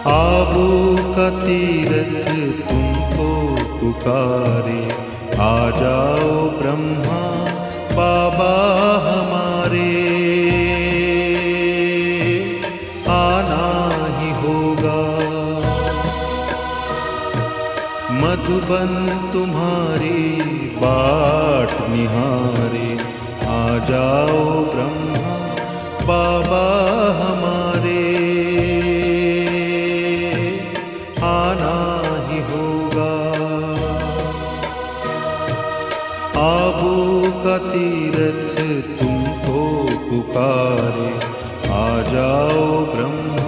आबू का तीरथ तुमको पुकारे, आ जाओ ब्रह्मा बाबा हमारे। आना ही होगा मधुबन तुम्हारी बाट निहारे, आ जाओ ब्रह्मा बाबा हमारे। आना ही होगा आबू का तीरथ तुमको पुकारे, आ जाओ ब्रह्मा